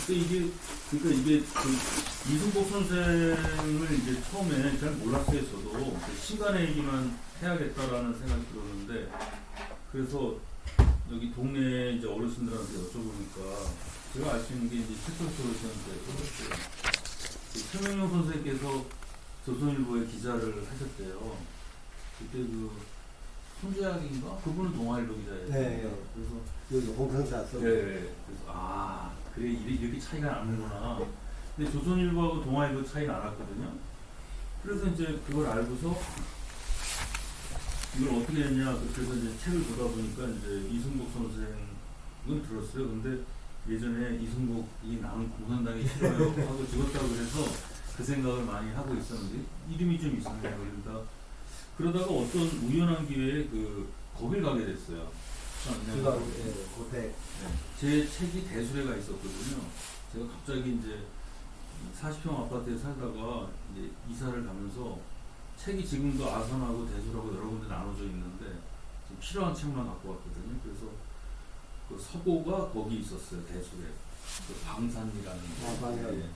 그러니까 이게 그 이승복 선생을 이제 처음에 잘 몰랐어요. 저도 시간의 얘기만 해야겠다라는 생각이 들었는데, 그래서 여기 동네 이제 어르신들한테 여쭤보니까 제가 알 수 있는 게 이제 최철수 어르신한테 최명용 선생께서 조선일보에 기자를 하셨대요. 그때 그 손재학인가? 그분은 동아일보 기자예요. 네. 그래서 여기 홍성사 써. 네. 그래서 그래 이렇게 차이가 나는구나. 근데 조선일보하고 동아일보 차이 나눴거든요. 그래서 이제 그걸 알고서 이걸 어떻게 했냐. 그래서 이제 책을 보다 보니까 이제 이승복 선생은 들었어요. 근데 예전에 이승복이 나는 공산당이 싫어요 하고 죽었다고 그래서 그 생각을 많이 하고 있었는데 이름이 좀 있었네요. 그러다가 어떤 우연한 기회에 거길 가게 됐어요. 고택. 제 책이 대수레가 있었거든요. 제가 갑자기 이제 40평 아파트에 살다가 이제 이사를 가면서 책이 지금도 아선하고 대수라고 여러 군데 나눠져 있는데 지금 필요한 책만 갖고 왔거든요. 그래서 그 서고가 거기 있었어요. 대수레. 그 방산이라는. 방산.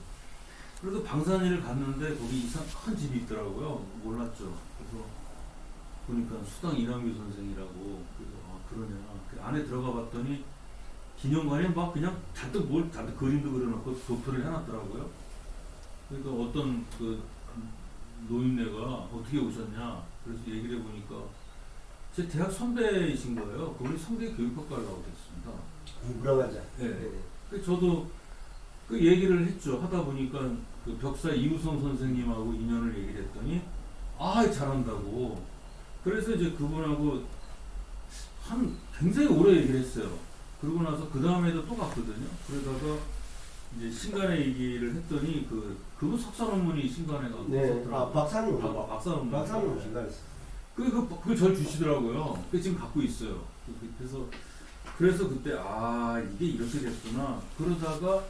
그래서 방산이를 갔는데 거기 이상 큰 집이 있더라고요. 몰랐죠. 그래서 보니까 수당 이남규 선생이라고. 그래서 그러냐. 그 안에 들어가 봤더니 기념관에 막 그냥 잔뜩 그림도 그려놓고 도표를 해놨더라고요. 그러니까 어떤 그 노인네가 어떻게 오셨냐. 그래서 얘기를 해보니까 제 대학 선배이신 거예요. 그분이 성대 교육학과를 나오고 됐습니다. 물어가자. 네. 그래서 저도 그 얘기를 했죠. 하다 보니까 그 벽사 이우성 선생님하고 인연을 얘기를 했더니 잘한다고. 그래서 이제 그분하고 굉장히 오래 얘기를 했어요. 그러고 나서 그 다음에도 또 갔거든요. 그러다가 이제 신간의 얘기를 했더니 그분 석사 논문이 신간에 가고. 네. 박사 논문. 박사 논문. 박사 논문 신간에 있어. 그걸 절 주시더라고요. 그 지금 갖고 있어요. 그래서 그때 이게 이렇게 됐구나. 그러다가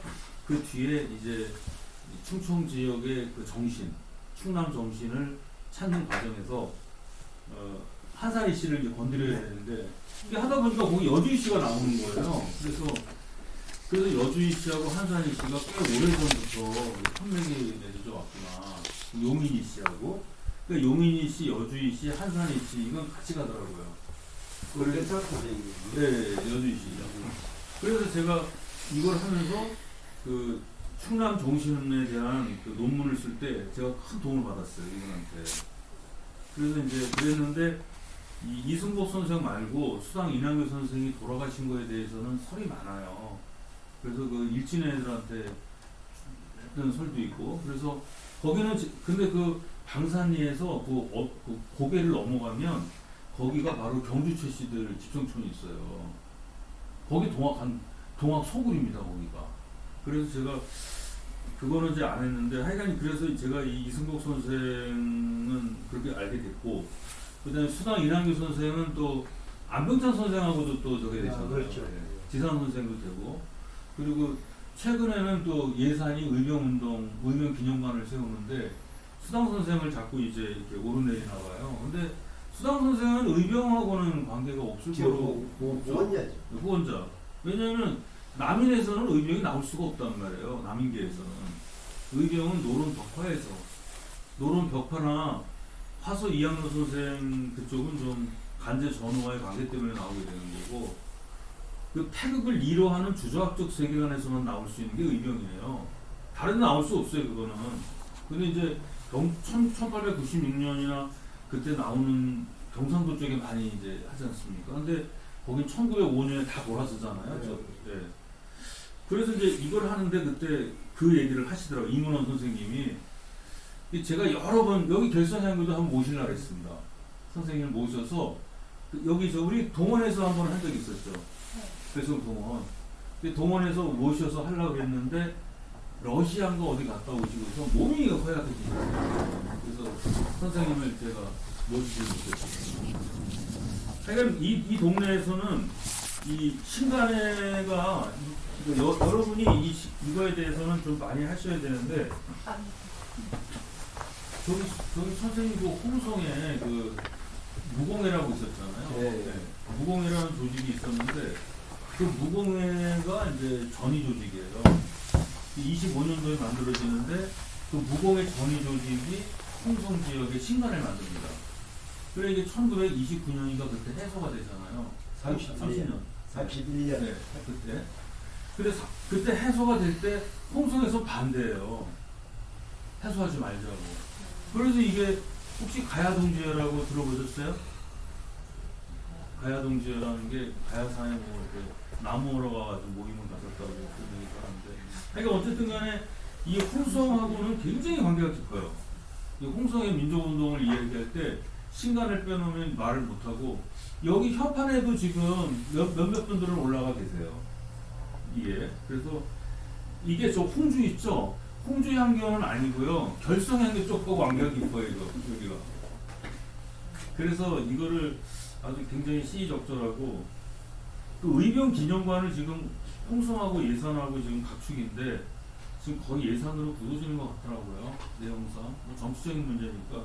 그 뒤에 이제 충청 지역의 그 정신, 충남 정신을 찾는 과정에서 한산희 씨를 이제 건드려야 되는데 이게 하다 보니까 거기 여주희 씨가 나오는 거예요. 그래서 여주희 씨하고 한산희 씨가 꽤 오래전부터 판명이 맺어져 왔구나. 용인희 씨하고. 그러니까 용인희 씨, 여주희 씨, 한산희 씨 이건 같이 가더라고요. 네, 여주희 씨죠. 그래서 제가 이걸 하면서 그 충남 정신에 대한 그 논문을 쓸 때 제가 큰 도움을 받았어요, 이분한테. 그래서 이제 그랬는데 이승복 선생 말고 수당 이남규 선생이 돌아가신 거에 대해서는 설이 많아요. 그래서 그 일진 애들한테 했던 설도 있고. 그래서 거기는 근데 그 방산리에서 그 고개를 넘어가면 거기가 바로 경주최 씨들 집성촌이 있어요. 거기 동학 소굴입니다, 거기가. 그래서 제가 그거는 이제 안 했는데 하여간 그래서 제가 이 이승복 선생은 그렇게 알게 됐고, 그다음에 수당 이남규 선생은 또 안병찬 선생하고도 또 저게 되잖아요. 그렇죠. 지산 선생도 되고, 그리고 최근에는 또 예산이 의병 기념관을 세우는데 수당 선생을 자꾸 이제 이렇게 오르내리나 봐요. 근데 수당 선생은 의병하고는 관계가 없을 거로 후원자죠. 후원자. 왜냐하면 남인에서는 의병이 나올 수가 없단 말이에요. 남인계에서는 의병은 노론 벽화나 화소 이학로 선생 그쪽은 좀 간제 전후와의 관계 때문에 나오게 되는 거고, 그 태극을 이뤄하는 주조학적 세계관에서만 나올 수 있는 게 의병이에요. 다른 데 나올 수 없어요, 그거는. 근데 이제 1896년이나 그때 나오는 경상도 쪽에 많이 이제 하지 않습니까? 근데 거긴 1905년에 다 돌아서잖아요. 네. 그래서 이제 이걸 하는데 그때 그 얘기를 하시더라고요. 이문원 선생님이. 제가 여러 번 여기 결선장교도 한번 모시려고 했습니다. 선생님을 모셔서 여기 우리 동원에서 한번 한 적이 있었죠. 배송 동원. 동원에서 모셔서 하려고 했는데 러시아인가 어디 갔다 오시고서 몸이 허약해지셨어요. 그래서 선생님을 제가 모시지 못했어요. 하여간 이 동네에서는 이 신간회가 여러분이 이거에 대해서는 좀 많이 하셔야 되는데, 저기 선생님 그 홍성에 그 무공회라고 있었잖아요. 네. 무공회라는 조직이 있었는데 그 무공회가 이제 전위 조직이에요. 25년도에 만들어지는데 그 무공의 전위 조직이 홍성 지역에 신관을 만듭니다. 그래 이게 1929년인가 그때 해소가 되잖아요. 30년. 31년. 네, 그때. 그래서 그때 해소가 될 때 홍성에서 반대해요. 해소하지 말자고. 그래서 이게 혹시 가야동지회라고 들어보셨어요? 가야동지회라는 게 가야산에 뭐 이렇게 나무 오러 가가지고 모임을 가졌다고 그런 얘기가 하는데, 그러니까 어쨌든 간에 이 홍성하고는 굉장히 관계가 깊어요. 이 홍성의 민족운동을 이야기할 때 신간을 빼놓으면 말을 못하고, 여기 협판에도 지금 몇몇 분들은 올라가 계세요. 예. 그래서 이게 저 홍주 있죠? 홍주 향교는 아니고요. 결성 향교 쪽하고 관계가 깊어요, 이거, 여기가. 그래서 이거를 아주 굉장히 시의적절하고, 그 의병 기념관을 지금 홍성하고 예산하고 지금 각축인데, 지금 거의 예산으로 굳어지는 것 같더라고요. 내용상. 뭐 정치적인 문제니까.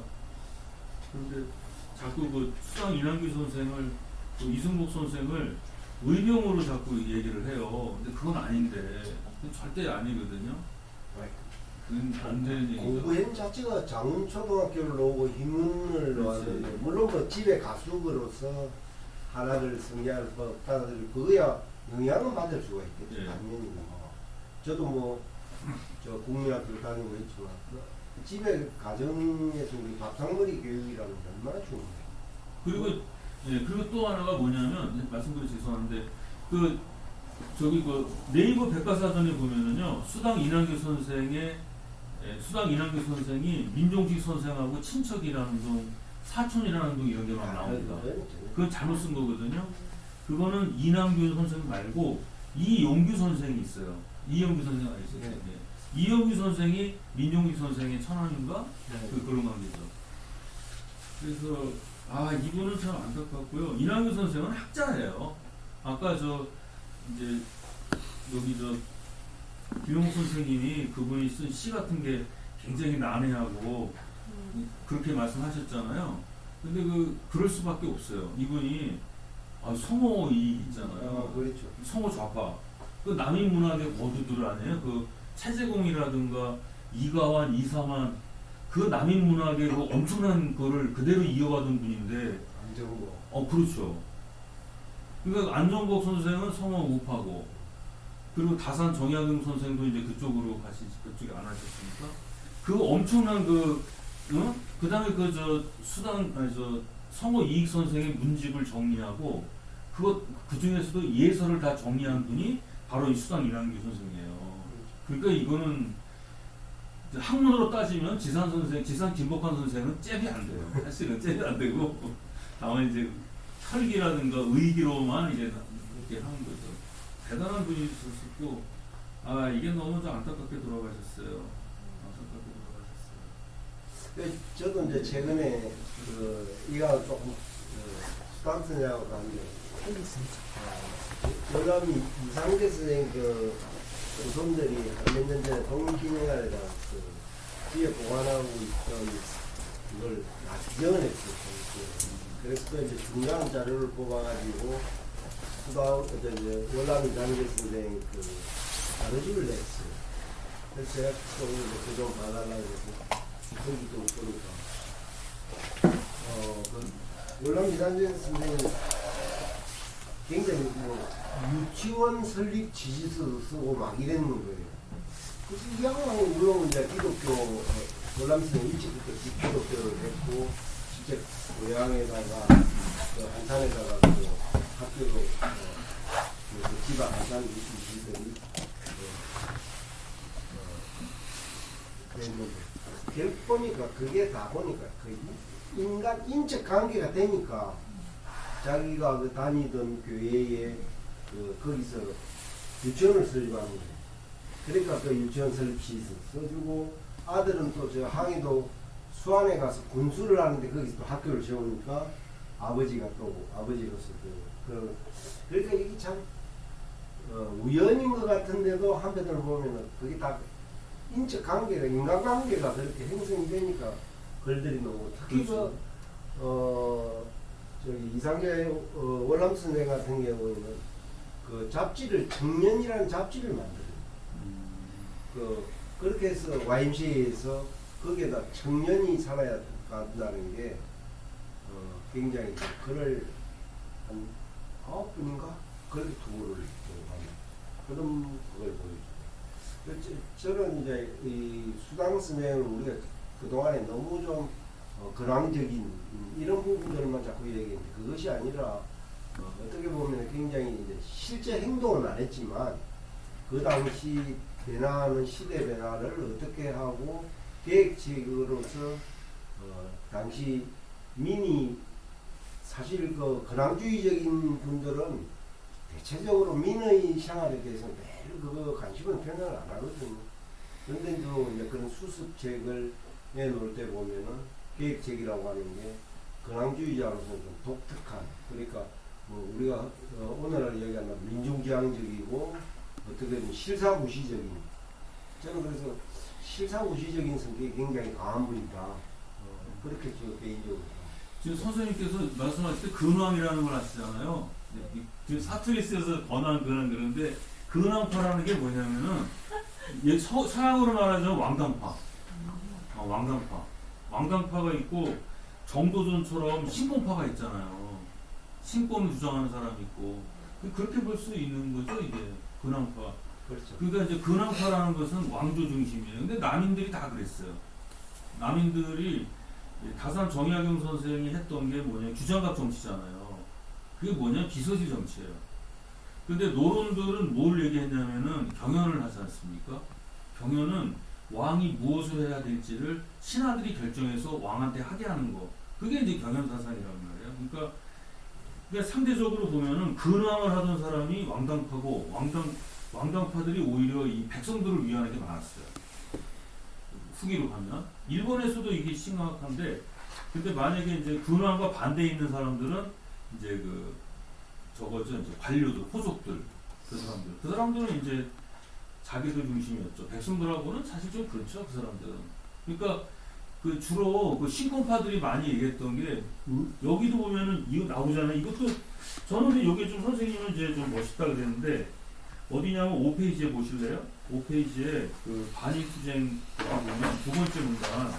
그런데 자꾸 그 수상 이남규 선생을, 또 이승복 선생을 의병으로 자꾸 얘기를 해요. 근데 그건 아닌데, 그건 절대 아니거든요. 그건 안 되는 얘기죠. 공부행 자체가 장훈초등학교를 나오고 hin문을 나왔는데, 물론 뭐 집에 가수으로서 하나를 성리할 법 없다는 그거야 영향은 받을 수가 있겠죠. 예. 당연히 뭐. 저도 뭐 저 국민학교 다니고 했지만 집에 가정에서 우리 밥상머리 교육이라는 게 얼마나 중요해요. 그리고 예, 그리고 또 하나가 뭐냐면, 말씀드려 죄송한데, 그 저기 그 네이버 백과사전에 보면은요, 수당 이남규 선생의 수당 이남규 선생이 민종식 선생하고 친척이라는 둥, 사촌이라는 둥 이런 게 막 나옵니다. 그건 잘못 쓴 거거든요. 그거는 이남규 선생 말고 이용규 선생이 있어요. 이용규 선생 아시죠? 네. 네. 이용규 선생이 민종식 선생의 천왕인가? 네. 그런 관계죠. 그래서 이분은 참 안타깝고요. 이남규 선생은 학자예요. 아까 저 이제 여기 저 김용국 선생님이 그분이 쓴 시 같은 게 굉장히 난해하고 그렇게 말씀하셨잖아요. 근데 그럴 수밖에 없어요. 이분이 성호 이 있잖아요. 그렇죠. 성호 좌파. 그 남인 문학의 거두들 아니에요? 그 차재공이라든가 이가완, 이상환, 그 남인 문학의 그 엄청난 거를 그대로 이어가던 분인데. 안정고. 그렇죠. 그러니까 안정복 선생은 성호 우파고, 그리고 다산 정약용 선생도 이제 그쪽으로 그쪽에 안 하셨으니까, 그 엄청난 그 다음에 성호 이익 선생의 문집을 정리하고, 그 중에서도 예서를 다 정리한 분이 바로 이 수당 이남규 선생이에요. 그러니까 이거는 학문으로 따지면 지산 김복환 선생은 잽이 안 돼요. 사실은 잽이 안 되고, 다만 이제 혈기라든가 의기로만 이제 이렇게 하는 거죠. 대단한 분이 있었고, 이게 너무 좀 안타깝게 돌아가셨어요. 저도 이제 최근에 이가 조금 수강생하고 갔는데, 월남이 이상재 선생 조선들이 몇 년 전에 동기념관에다 뒤에 보관하고 있던 이걸 다 지정을 했어요. 그래서 또 이제 중요한 자료를 뽑아가지고 월남 이상재 선생 자료집을 냈어요. 그래서 제가 또 좀 봐달라고 해서 거기도 보니까 월남 이상재 선생은 굉장히 유치원 설립 지시서도 쓰고 막 이랬는 거예요. 그래서 이 양반은 물론 이제 기독교, 월남 선생 일찍부터 기독교를 했고, 직접 고향에다가, 한산에다가 학교로, 지방 한산 있으시더니, 그랬는데, 결국 보니까 그게 다 보니까 인간 인적 관계가 되니까 자기가 다니던 교회에 거기서 유치원을 설립하는 거예요. 그러니까 그 유치원 설립 시서 써주고, 아들은 또 저 항해도 수안에 가서 군수를 하는데 거기서 또 학교를 세우니까 아버지가 또 아버지로서 그러니까 이게 참 우연인 것 같은데도 한편으로 보면은 그게 다 인적 관계가, 인간관계가 그렇게 형성이 되니까 글들이 너무 특히 저기 이상재 월남 선생 같은 경우에는 그 잡지를 청년이라는 잡지를 만들어요. 그렇게 해서 YMCA에서 거기에다 청년이 살아야 간다는 게 굉장히 글을 한 9분인가 그렇게 투고를 하는 그런 그걸 보여주고 저는 이제 이 수당 선생을 우리가 그동안에 너무 좀 근황적인 이런 부분들만 자꾸 얘기했는데 그것이 아니라 어떻게 보면 굉장히 이제 실제 행동은 안 했지만 그 당시 변화하는 시대 변화를 어떻게 하고 계획책으로서 당시 민이 사실 그 근황주의적인 분들은 대체적으로 민의 생활에 대해서는 매일 그거 관심을 표현을 안 하거든요. 그런데도 이제 그런 수습책을 내놓을 때 보면은 계획책이라고 하는 게 근황주의자로서는 좀 독특한 그러니까 뭐 우리가 오늘날 얘기하는 민중지향적이고 어떻게 보면 실사무시적인 저는 그래서 실사무시적인 성격이 굉장히 강한 분이다. 그렇게 저 개인적으로 지금 선생님께서 말씀하실 때 근황이라는 걸 아시잖아요. 지금 사투리스에서 번한 근황 그러는데 근황파라는 게 뭐냐면은 서양으로 말하자면 왕당파. 왕당파가 있고 정도전처럼 신공파가 있잖아요. 신공을 주장하는 사람이 있고 그렇게 볼 수 있는 거죠 이게 근황파. 그렇죠. 그러니까 이제 근황파라는 것은 왕조 중심이에요. 근데 남인들이 다 그랬어요. 남인들이 다산 정약용 선생이 했던 게 뭐냐 주장각 정치잖아요. 그게 뭐냐 비서지 정치예요. 근데 노론들은 뭘 얘기했냐면은 경연을 하지 않습니까? 경연은 왕이 무엇을 해야 될지를 신하들이 결정해서 왕한테 하게 하는 거. 그게 이제 경연 사상이란 말이에요. 그러니까 상대적으로 보면은 근황을 하던 사람이 왕당파고 왕당파들이 오히려 이 백성들을 위하는 게 많았어요. 후기로 가면 일본에서도 이게 심각한데, 근데 만약에 이제 근황과 반대에 있는 사람들은 이제 저거죠 이제 관료들, 호족들 그 사람들은 이제 자기들 중심이었죠. 백성들하고는 사실 좀 그렇죠 그 사람들은. 그러니까 주로 신공파들이 많이 얘기했던 게 여기도 보면은 이거 나오잖아요. 이것도 저는 이게 좀 선생님은 이제 좀 멋있다 그랬는데 어디냐면 5페이지에 보실래요? 5페이지에 반익투쟁 보면 두 번째 문단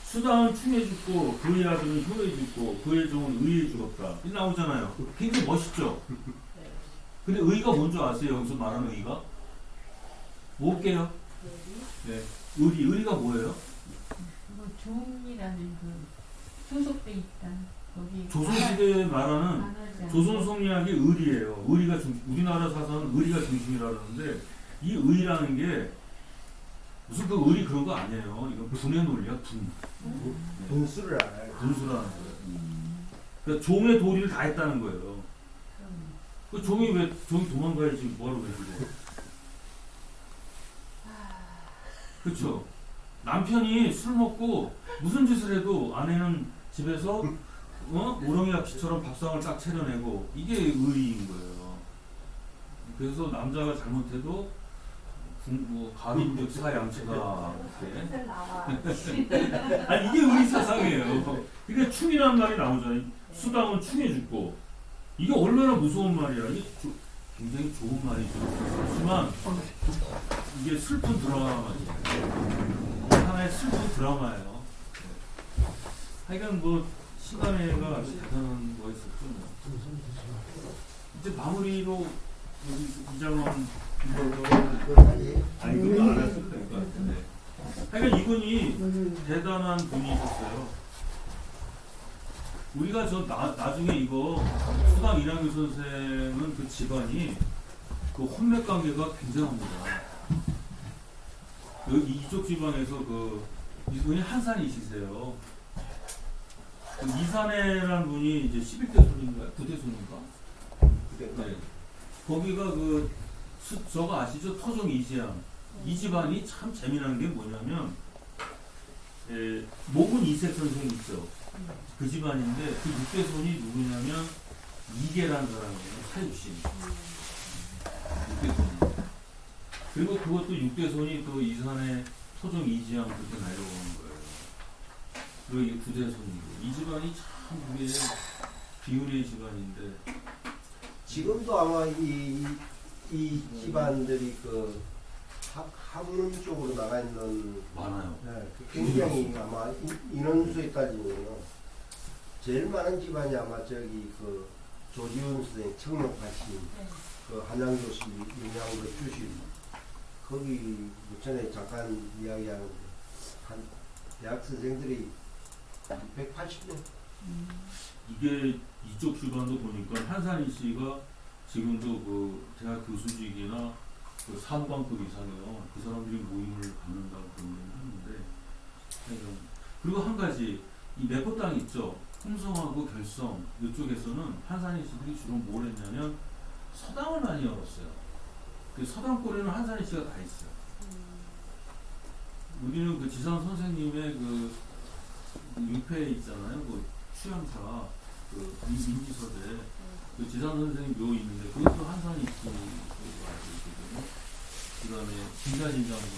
수당은 충에 죽고 그의 아들은 효에 죽고 그의 종은 의에 죽었다. 이 나오잖아요. 굉장히 멋있죠? 근데 의가 뭔지 아세요? 여기서 말하는 의가? 뭘게요? 네. 의리가 뭐예요? 종이라는 소속돼 있다. 거기 조선시대에 말하는 조선 성리학의 의리예요. 의리가 우리나라 사상은 의리가 중심이라 그러는데 이 의라는 게 무슨 의리 그런 거 아니에요. 이건 분의 논리야, 분. 네. 분수를 알아요. 분수라는 거예요. 그러니까 종의 도리를 다 했다는 거예요. 종이 도망가야지 뭐하러 그러고. 그렇죠. 남편이 술 먹고 무슨 짓을 해도 아내는 집에서 우렁이아키처럼 밥상을 딱 차려내고 이게 의리인 거예요. 그래서 남자가 잘못해도 가빈즉 사양처다 이렇게. 아니 이게 의리 사상이에요. 그러니까 충이라는 말이 나오잖아요. 수당은 충해 죽고 이게 얼마나 무서운 말이야. 이게 굉장히 좋은 말이죠. 그렇지만 이게 슬픈 드라마죠. 하나의 슬픈 드라마예요. 하여간 시간에가 대단한 거 있었죠. 이제 마무리로 여기 이장원 아니 그거 안 했을 것 같은데. 하여간 이분이 대단한 분이셨어요. 우리가 나중에 이거 수당 이랑규 선생은 그 집안이 혼맥 관계가 굉장합니다. 이쪽 집안에서 이분이 한산이시세요. 이산해라는 분이 이제 11대 손인가요? 9대 손인가? 네. 거기가 저거 아시죠? 토종 이지양. 이 집안이 참 재미난 게 뭐냐면, 목은 이색 선생 있죠. 그 집안인데, 그 6대 손이 누구냐면, 이계라는 사람이에요. 사육신. 6대 손이. 그리고 그것도 6대 손이 또 이산해 토종 이지양 그렇게 내려오는 거예요. 그리고 이게 9대 손이고. 이 집안이 참 그게 비운의 집안인데, 지금도 아마 이 집안들이 학문 쪽으로 나가 있는 많아요. 그 굉장히 아마 인원수에 따지면 제일 많은 집안이 아마 저기 그 조지훈 선생 청룡파신 네. 그 한양교수 윤양그 주신 거기 전에 잠깐 이야기하는데 한 대학 선생들이 180명 이게 이쪽 주변도 보니까 한산희 씨가 지금도 그 대학 교수직이나 그 사무관급 이상이요. 그 사람들이 모임을 갖는다고 그런 얘기를 하는데 그리고 한 가지 이 내포 땅 있죠. 홍성하고 결성 이쪽에서는 한산희 씨들이 주로 뭘 했냐면 서당을 많이 열었어요. 그 서당 꼬리는 한산희 씨가 다 있어요. 우리는 그 지선 선생님의 그 육회 있잖아요. 그 추양사 그 민지서재 그 지선 선생님 묘 있는데 그것도 한산희 씨로 알고 있거든요. 그다음에 김자진장군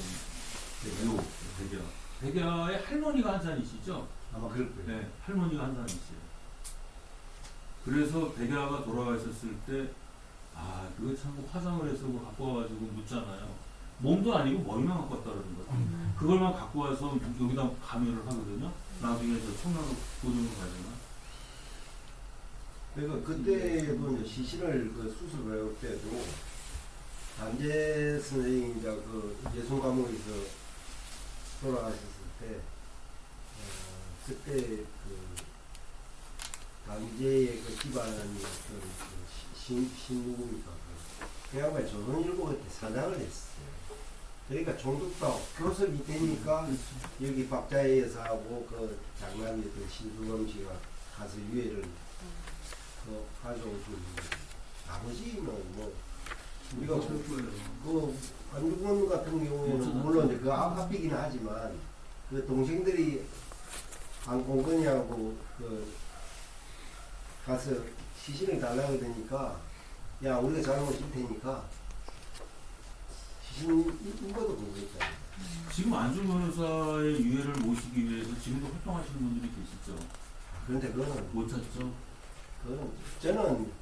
묘 백야의 할머니가 한산희 씨죠. 아마 그럴 거예요. 네, 할머니가 한산희 씨예요. 그래서 백야가 돌아가 있었을 때 아 그거 참 화장을 해서 그거 갖고 와가지고 묻잖아요. 몸도 아니고 머리만 갖고 왔다 그러는 거죠. 그걸만 갖고 와서 여기다 가면을 하거든요. 나중에 저 청나로 고정을 가잖아. 그러니까 그때도 이제 시신을 그 수술 배울 때도 단재 선생님이 이제 그 예술 과목에서 돌아가셨을 때 그때 그 단재의 그 집안의 어떤 신누굽니까 그 양반이 조선일보 그때 사장을 했어요. 그러니까 총독도 교섭이 되니까 여기 박자의 여사하고 그 장남이었던 신수범 씨가 가서 유해를 그 가져오셨는데 나머지는 뭐 우리가 그 안중근 같은 경우에는 물론 이제 그 앞이기는 하지만 그 동생들이 안공근이하고 그 가서 시신을 달라고 되니까 야 우리가 잘못 줄 테니까 시신 인거도 그거있잖아. 지금 안중 변호사의 유해를 모시기 위해서 지금도 활동하시는 분들이 계시죠. 그런데 그거는 못 찾죠. 그거는 저는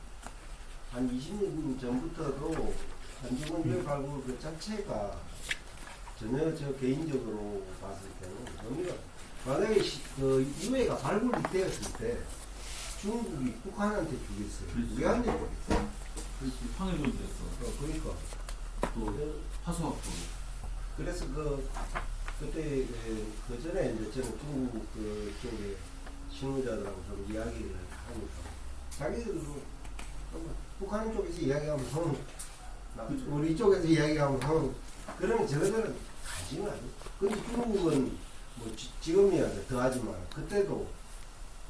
한 20년 전부터도 안중근 유해 발굴 그 자체가 전혀 저 개인적으로 봤을 때는 의미가 만약에 그 유해가 발굴이 되었을 때 중국이 북한한테 주겠어요. 그렇지. 우리한테 주겠어요. 그렇지. 황해도 됐어. 그러니까 또 화수학도. 그래서 그때 그 전에 이제 저는 중국 그 쪽에 실무자들하고 좀 이야기를 하니까 자기들도 북한 쪽에서 이야기하면 형 우리 쪽에서 이야기하면 형 그러면 저들은 가지는 않아요. 근데 중국은 뭐 지금이야 더하지만 그때도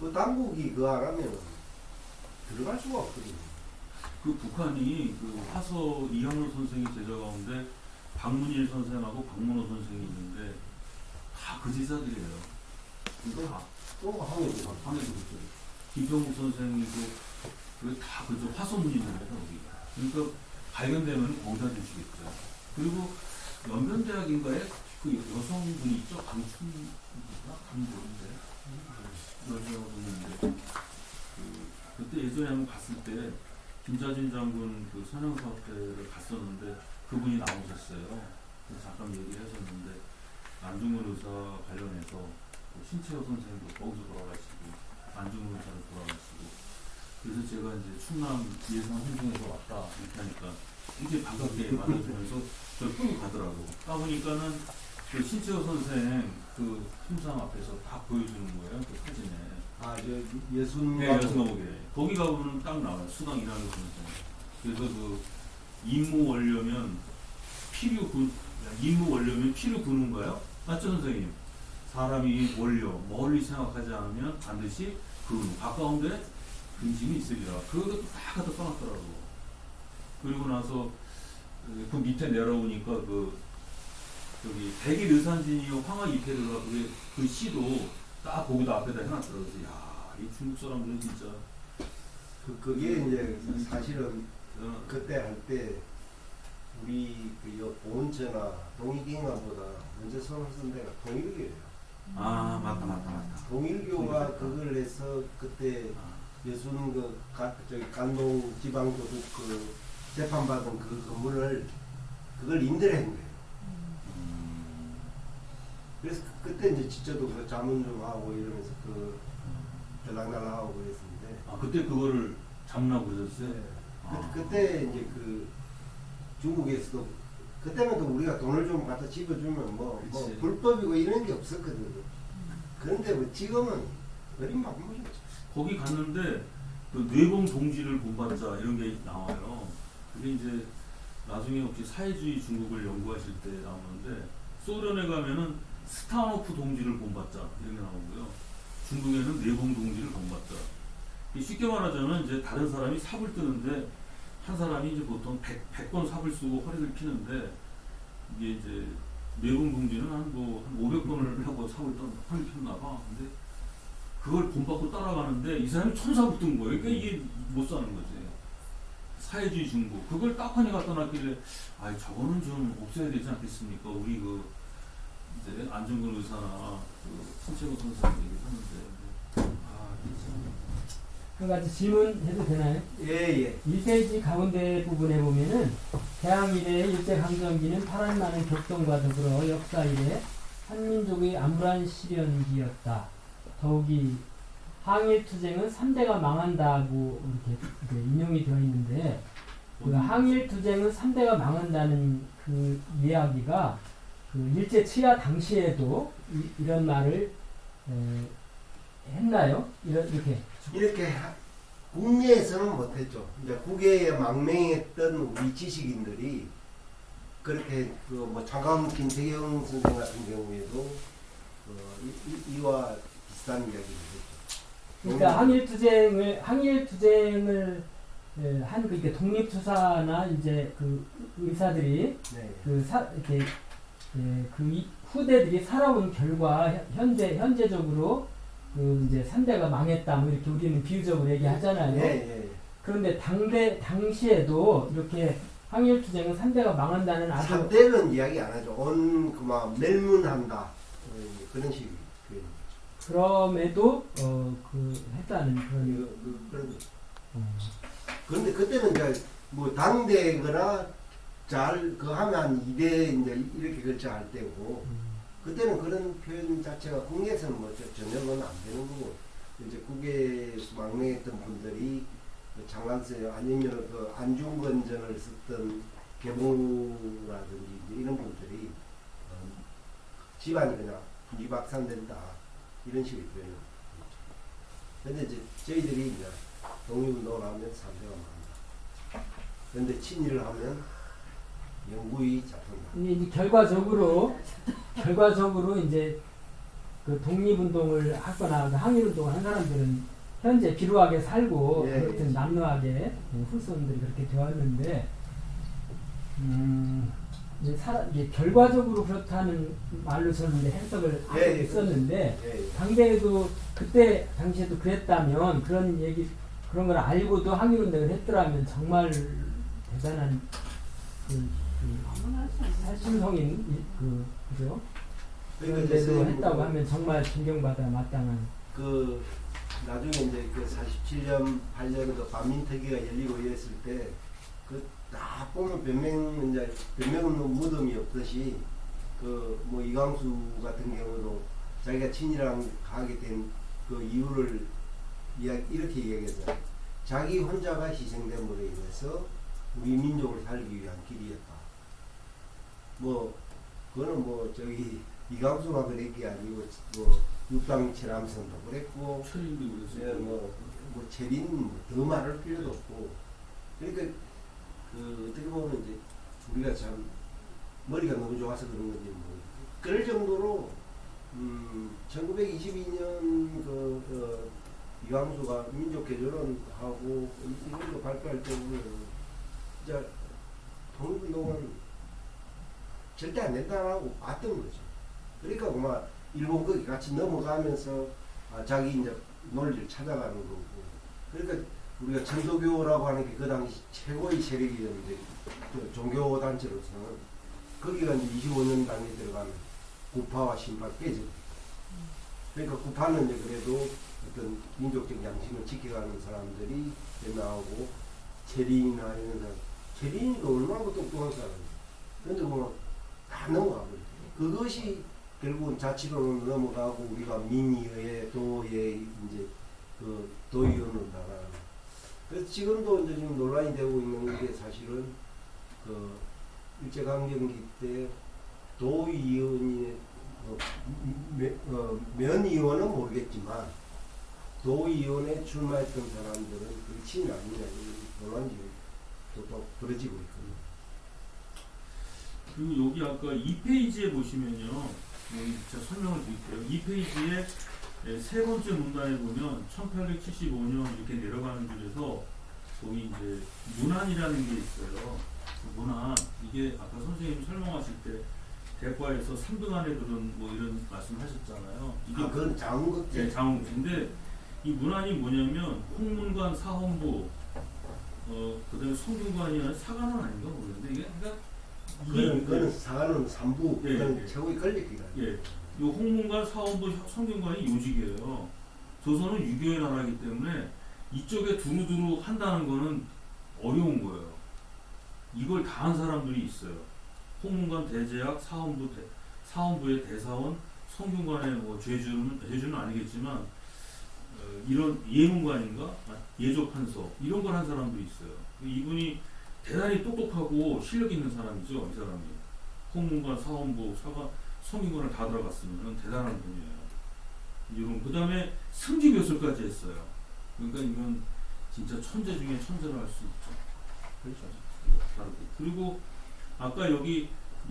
그 당국이 그거 안 하면 들어갈 수가 없거든요. 그 북한이 그 화서 이현우 선생이 제자 가운데 박문일 선생하고 박문호 선생이 있는데 다 그 제자들이에요. 다 또 하면 황해도 그쪽. 김평국 선생이고 그게 다 그쪽 화서문이잖아요 여기. 그러니까 발견되면 거기다 주시겠죠. 그리고 연변대학인가에 그 여성분이 있죠. 강춘인가? 강모인데 여자분인데 그때 예전에 한번 갔을 때 김자진 장군 그 선영사업대를 갔었는데 그분이 나오셨어요. 그래서 잠깐 얘기했었는데 안중근 의사 관련해서 신채호 선생도 거기서 돌아가시고 안중근 의사도 돌아가시고 그래서 제가 이제 충남 예산 홍성에서 왔다 이렇게 하니까 이제 반갑게 만나주면서 저를 끌고 가더라고. 가보니까는 그 신채호 선생 그 품상 앞에서 다 보여주는 거예요. 그 사진에. 아저 예순 네, 여승과목에 거기 가보면 딱 나와요. 수당 일하는 거 보니까. 그래서 그 임무 원료면 임무 원료면 필요 근우인가요? 맞죠 선생님? 사람이 원료 멀리 생각하지 않으면 반드시 근우 가까운데 근심이 있으리라. 그것도 다 갖다 써놨더라고. 그리고 나서 그 밑에 내려오니까 그 저기 백일 의산진이요 황하 이태르가 그 시도 딱 거기다 앞에다 해놨더라고요. 야, 이 중국 사람들은 진짜. 그게 이제 사실은 그때 할 때 우리 그 보훈처나 동의기관보다 먼저 손을 쓴 데가 통일교예요. 아 맞다. 통일교가 그걸 해서 그때 예순 저기 간동 지방도둑 그 재판받은 그 건물을 그걸 임대를 한 거예요. 그래서 그때 이제 진짜도 그 자문 좀 하고 이러면서 그 들락날락하고 그랬었는데 아 그때 그거를 장문하고 그러셨어요? 네. 아. 그때 이제 그 중국에서도 그때는 또 우리가 돈을 좀 갖다 집어주면 뭐 그치. 불법이고 이런 게 없었거든. 그런데 뭐 지금은 어린 막무죠. 거기 갔는데 그 뇌공 동지를 본받자 이런 게 나와요. 그게 이제 나중에 혹시 사회주의 중국을 연구하실 때 나오는데 소련에 가면은 스타노프 동지를 본받자 이런 게 나오고요. 중국에는 뇌공 동지를 본받자. 이 쉽게 말하자면 이제 다른 사람이 삽을 뜨는데 한 사람이 이제 보통 100번 삽을 쓰고 허리를 피는데 이게 이제 뇌공 동지는 한 500번을 하고 삽을 허리를 폈나 봐. 근데 그걸 본받고 따라가는데 이 사람이 천사부 뜬 거예요. 그러니까 이게 못 사는 거지. 사회주의 중국. 그걸 딱 하니 갖다 놨길래 아 저거는 좀 없애야 되지 않겠습니까? 우리 그 이제 안중근 의사나 그 손채고 선생님 얘기하는데 아 이게 참. 한 가지 질문해도 되나요? 예예. 1페이지 가운데 부분에 보면은 대항 이래 일제강점기는 파란 많은 격동과 더불어 역사 이래 한민족의 암울한 시련기였다. 더욱이 항일투쟁은 3대가 망한다고 이렇게 인용이 되어 있는데 그 항일투쟁은 3대가 망한다는 그 이야기가 그 일제 치하 당시에도 이런 말을 했나요? 이렇게 국내에서는 못했죠. 이제 국외에 망명했던 우리 지식인들이 그렇게 그 뭐 차관 김태경 선생 같은 경우에도 이와 비슷한 이야기를 했죠. 그러니까 항일투쟁을 한 그 독립투사나 이제 그 의사들이 네. 이렇게 그 후대들이 살아온 결과 현재적으로 그 이제 3대가 망했다 뭐 이렇게 우리는 비유적으로 얘기하잖아요. 예. 그런데 당시에도 이렇게 항일투쟁은 3대가 망한다는 아주 3대는 이야기 안 하죠. 그막 멸문한다 그런 식의 표현. 그럼에도 그 했다는 그런 그런데 그때는 이제 뭐 당대거나 잘 그 하면 2대 이제 이렇게 결정할 때고 그때는 그런 표현 자체가 국내에서는 뭐 전혀 그건 안 되는 거고 이제 국외에서 망명했던 분들이 장관세 아니면 그 안중근전을 썼던 개봉라든지 이런 분들이 집안이 그냥 분지박산된다 이런 식의 표현을 했죠. 근데 이제 저희들이 이제 독립운동을 하면 3대가 망한다. 그런데 친일을 하면 영구히 잡힌다. 이제 결과적으로 이제 그 독립운동을 하거나 항일운동을 한 사람들은 현재 비루하게 살고 예, 그렇든 예. 남루하게 후손들이 그렇게 되었는데 이제 결과적으로 그렇다는 말로 저는 이제 해석을 하고 예, 예, 있었는데 예. 당대에도 그때 당시에도 그랬다면 그런 걸 알고도 항일운동을 했더라면 정말 대단한 사심성인 그죠? 그런데도 했다고 하면 정말 존경받아 마땅한 그 나중에 이제 그 47년 8년 그 반민특위가 열리고 이랬을 때 그 딱 보면 변명 무덤이 없듯이 그 뭐 이광수 같은 경우도 자기가 친이랑 가게 된 그 이유를 이렇게 이야기했어요. 자기 혼자가 희생됨으로 인해서 우리 민족을 살기 위한 길이었다. 뭐 그거는 뭐 저기 이광수가 그랬 게 아니고 뭐 육당 체람선도 그랬고 최인도 그랬어요. 뭐 체린 더 말할 필요도 없고 그러니까 그 어떻게 보면 이제 우리가 참 머리가 너무 좋아서 그런 건지 뭐 그럴 정도로 1922년 이광수가 민족개조론하고 이런 거 발표할 때 보면 진짜 독립운동은 절대 안 된다라고 봤던 거죠. 그러니까 그만 일본 거기 같이 넘어가면서 자기 이제 논리를 찾아가는 거고. 그러니까 우리가 천도교라고 하는 게 그 당시 최고의 세력이었는데 그 종교 단체로서는 거기가 이제 25년 단위에 들어가면 구파와 신파 깨져. 그러니까 구파는 이제 그래도 어떤 민족적 양심을 지켜가는 사람들이 나오고 체린이나 이런 사람, 체린이가 얼마나 똑똑한 사람이에요. 그런데 보면 다 넘어가 버려요. 그것이 결국은 자치로는 넘어가고 우리가 민의회, 도에 이제 그 도의원으로 나가는. 그래서 지금도 이제 지금 논란이 되고 있는 게 사실은 그 일제강점기 때 도의원이 면의원은 모르겠지만 도의원에 출마했던 사람들은 그 친이 아니냐 이 논란이 또 벌어지고 있거든요. 그리고 여기 아까 2페이지에 보시면요, 여기 제가 설명을 드릴게요. 2페이지에 세 번째 문단에 보면 1875년 이렇게 내려가는 줄에서 거기 이제 문안이라는 게 있어요. 그 문안, 이게 아까 선생님 설명하실 때 대과에서 3등 안에 들은 뭐 이런 말씀하셨잖아요. 이게 그건 장흥극제. 네, 장흥인데 이 문안이 뭐냐면 홍문관 사헌부, 그다음에 성균관이 사관은 아닌가 모르겠는데 이게 그러니까 그거는 사관은 3부, 예, 그건 예. 최고의 권력기관. 예, 요 홍문관 사헌부 성균관이 요직이에요. 조선은 유교의 나라이기 때문에 이쪽에 두루두루 한다는 거는 어려운 거예요. 이걸 다 한 사람들이 있어요. 홍문관 대제학 사헌부의 대사원, 성균관의 뭐 죄주는 아니겠지만 이런 예문관인가 예조판서 이런 걸 한 사람들이 있어요. 이분이 대단히 똑똑하고 실력 있는 사람이죠. 이 사람이 홍문관, 사헌부, 성균관을 다 들어갔으면 대단한 분이에요. 이런 그 다음에 승지교수까지 했어요. 그러니까 이건 진짜 천재 중에 천재를 할 수 있죠. 그렇죠. 그리고 아까 여기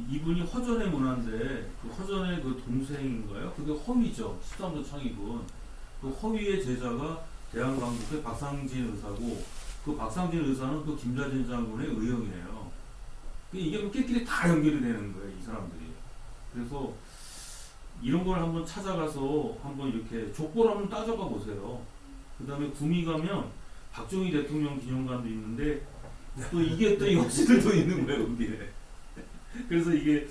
이분이 허전의 문화인데 그 허전의 그 동생인가요? 그게 허위죠. 13도 창이군. 그 허위의 제자가 대한강국의 박상진 의사고 그 박상진 의사는 그 김자진 장군의 의형이에요. 이게 끼리끼리 다 연결이 되는 거예요. 이 사람들이. 그래서 이런 걸 한번 찾아가서 한번 이렇게 족보를 한번 따져가 보세요. 그 다음에 구미 가면 박정희 대통령 기념관도 있는데 또 이게 또 여시들도 있는 거예요. 여기에. 그래서 이게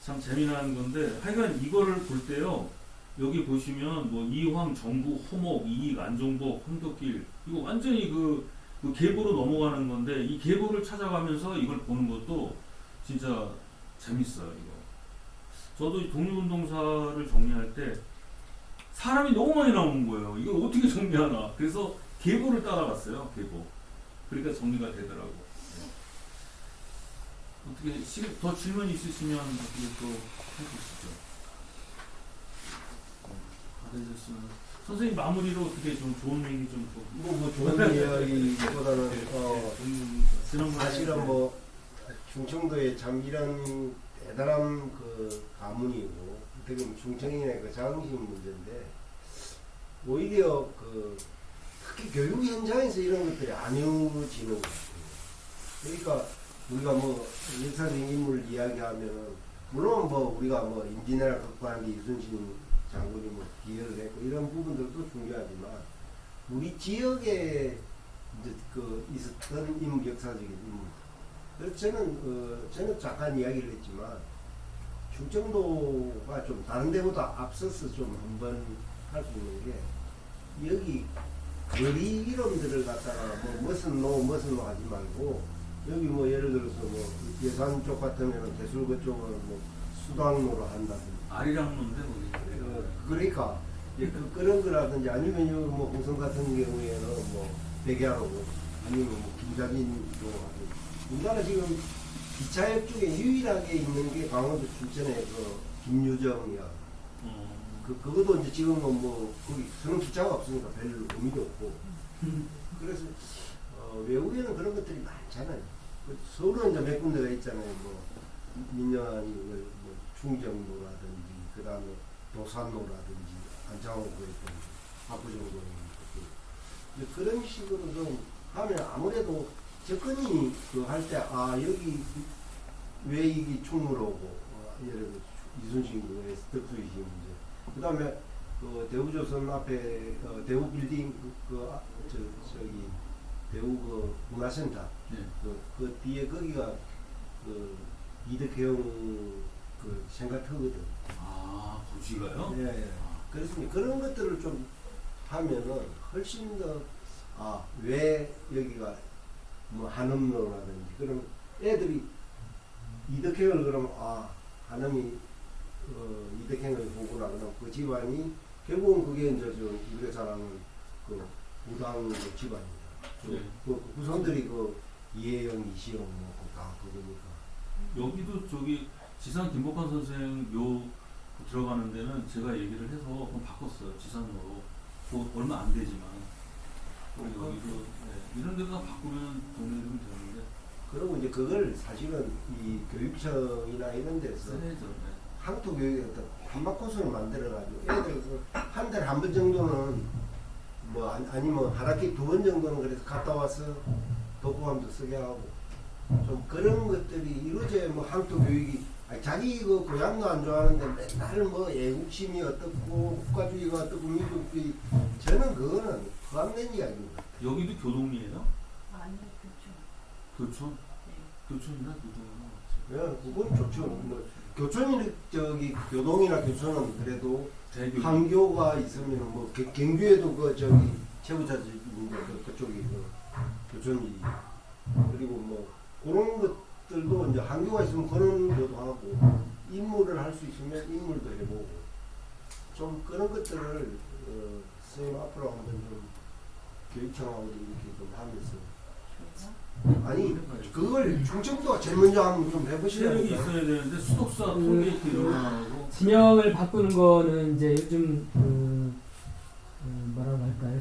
참 재미난 건데 하여간 이거를 볼 때요. 여기 보시면 뭐 이황, 정부, 호목, 이익, 안종복, 흥덕길 이거 완전히 그 계보로 넘어가는 건데 이 계보를 찾아가면서 이걸 보는 것도 진짜 재밌어요. 이거. 저도 독립운동사를 정리할 때 사람이 너무 많이 나오는 거예요. 이걸 어떻게 정리하나. 그래서 계보를 따라갔어요. 계보. 그러니까 정리가 되더라고. 네. 어떻게 더 질문 있으시면 어떻게 또 해주시죠. 받으셨으면 선생님 마무리로 어떻게 좀 좋은 얘기 좀 뭐 좋은 이야기보다는 사실은 뭐 충청도에 참 이런 대단한 그 가문이고 어떻게 보면 충청인의 그 자긍심 문제인데 오히려 그 특히 교육 현장에서 이런 것들이 안 이루어지는 것 같아요. 그러니까 우리가 뭐 역사적인 인물을 이야기하면은 물론 뭐 우리가 뭐 임진왜란 극복하는 데 이순신 장군이 뭐 기여를 했고 이런 부분들도 중요하지만 우리 지역에 이제 그 있었던 역사적인 인물. 그래서 저는 잠깐 이야기를 했지만 충청도가 좀 다른 데보다 앞서서 좀 한번 할 수 있는 게 여기 거리 이름들을 갖다가 뭐 무슨 노 하지 말고 여기 뭐 예를 들어서 뭐 예산 쪽 같으면 대술고 쪽을 뭐 수당로로 한다든지 아리랑로인데 거기. 그러니까 그런 거라든지 아니면 여기 뭐 홍성 같은 경우에는 뭐 백야로고 아니면 뭐 김자진도 하고 우리나라 지금 기차역 중에 유일하게 있는 게 강원도 춘천의 그 김유정이야. 그것도 이제 지금은 뭐 거기 서는 기차가 없으니까 별 의미도 없고. 그래서 외국에는 그런 것들이 많잖아요. 서울은 이제 몇 군데가 있잖아요. 뭐 민영이 뭐 충정로라든지 그 다음에 도산로라든지 안창호구에 있던 압구정도에 있는 그런 식으로 좀 하면 아무래도 접근이 그 할 때 여기 왜 이게 충무로고 예를 들어 이순신구에서 덕수이신 문제 그 다음에 그 대우조선 앞에 대우 빌딩 저기 대우 그 문화센터 네. 그 뒤에 거기가 그 이덕형 그 생각하거든. 거기가요? 네. 그래서 그런 것들을 좀 하면은 훨씬 더 왜 여기가 뭐 한음로라든지 그런 애들이 이덕형을 그러면 한음이 이덕행을 보고 나거나 그 집안이 결국은 그게 이제 저 우리가 잘 아는 그 무당 그 집안입니다. 네. 그 후손들이 그 이혜영, 이시영 뭐다 그거니까. 여기도 저기 지산 김복환 선생 묘 들어가는 데는 제가 얘기를 해서 그럼 바꿨어요. 지산으로. 뭐 얼마 안 되지만. 그리고 여기도 네. 이런 데가 바꾸면 동네 이름이 되는데 그리고 이제 그걸 사실은 이 교육청이나 이런 데서 세죠. 네. 항토 교육의 어떤 한막 코스를 만들어가지고 애들 한 달에 한 번 정도는 뭐 아니면 한 학기 2번 정도는 그래서 갔다 와서 독후감도 쓰게 하고 좀 그런 것들이 이루어져야 뭐 항토 교육이 아니, 자기 그 고향도 안 좋아하는데 맨날 뭐 애국심이 어떻고 국가주의가 어떻고 민족주의 저는 그거는 포함된 이야기입니다. 여기도 교동이에요? 아니요, 그렇죠. 교촌? 네. 교촌이나 교동이나 예, 그건 좋죠. 뭐 교촌이 저기 교동이나 교촌은 그래도 대교. 판교가 있으면 뭐 경주에도 그 저기 최부자집인데 그쪽이 그 교촌이 그리고 뭐 그런 것들도 이제 한교가 있으면 그런 것도 하고 인물을 할 수 있으면 인물도 해보고 좀 그런 것들을 선생님 앞으로 한번 좀 교육청하고도 이렇게 좀 하면서 저희가 아니 그걸 충청도가 제일 먼저 한번 좀 세력이 해보시라니까. 있어야 되는데 수독사 톨게이트 이런 거 나오고 지명을 바꾸는 거는 이제 요즘 뭐라고 할까요?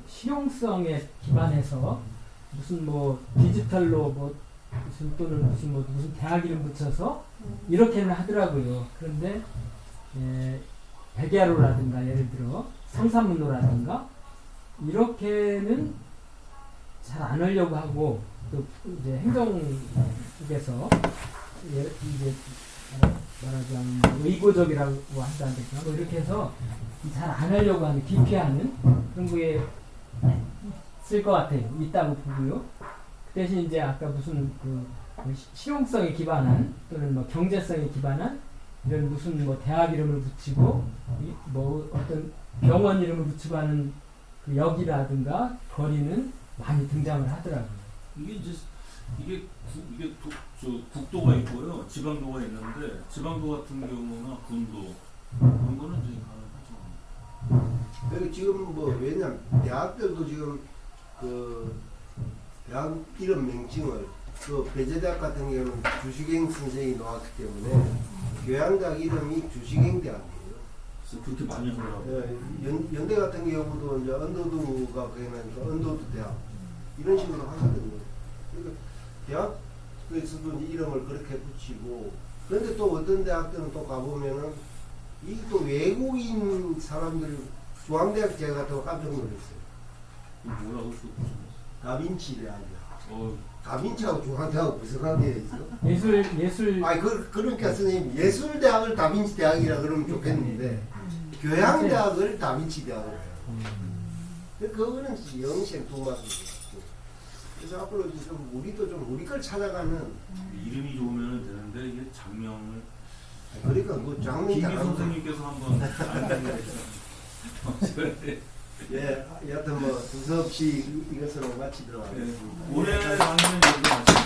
실용성에 기반해서 무슨 뭐 디지털로 뭐 무슨 또는 무슨 대학 이름 붙여서 이렇게는 하더라고요. 그런데 백야로라든가 예를 들어 성산문로라든가 이렇게는 잘 안 하려고 하고 또 이제 행정 쪽에서 이제 말하자면 의고적이라고 한다든가 뭐 이렇게 해서 잘 안 하려고 하는 기피하는 그런 거에 쓸 것 같아요. 있다고 보고요. 그 대신 이제 아까 무슨 그 실용성에 기반한 또는 뭐 경제성에 기반한 이런 무슨 뭐 대학 이름을 붙이고 뭐 어떤 병원 이름을 붙이고 하는 그 역이라든가 거리는 많이 등장을 하더라고요. 이게 이제 이게 국도가 있고요, 지방도가 있는데 지방도 같은 경우나 군도 그런 거는 이제 가능하죠. 그리고 지금 뭐 왜냐면 대학들도 지금 그 대학 이름 명칭을 그 배재대학 같은 경우는 주식행 선생이 나왔기 때문에 교양대학 이름이 주식행 대학이에요. 그래서 그렇게 많이 하더라고요. 예, 연대 같은 경우도 이제 언더두가 그러니까 언더두 대학 이런 식으로 하거든요. 그러니까 대학에서도 이제 이름을 그렇게 붙이고 그런데 또 어떤 대학들은 또 가보면은 이 또 외국인 사람들 중앙대학 제가 같은 거 깜짝 놀랐어요. 뭐라고 쓰고 다빈치 대학이야. 어, 다빈치하고 중앙대하고 무슨 관계가 있어? 예술 아니 그러니까 선생님 예술대학을 다빈치 대학이라 그러면 좋겠는데 교양대학을 다빈치 대학으로 해요. 그거는 영생 두맛이죠. 그래서 앞으로 좀 우리도 좀 우리 걸 찾아가는 이름이 좋으면 되는데 이게 장명을 그러니까 뭐 장면 김기 잘하는 선생님께서 한번 예, 여하튼 뭐 두서없이 이것으로 마치도록 하겠습니다. 올해 강의는 여기 마치고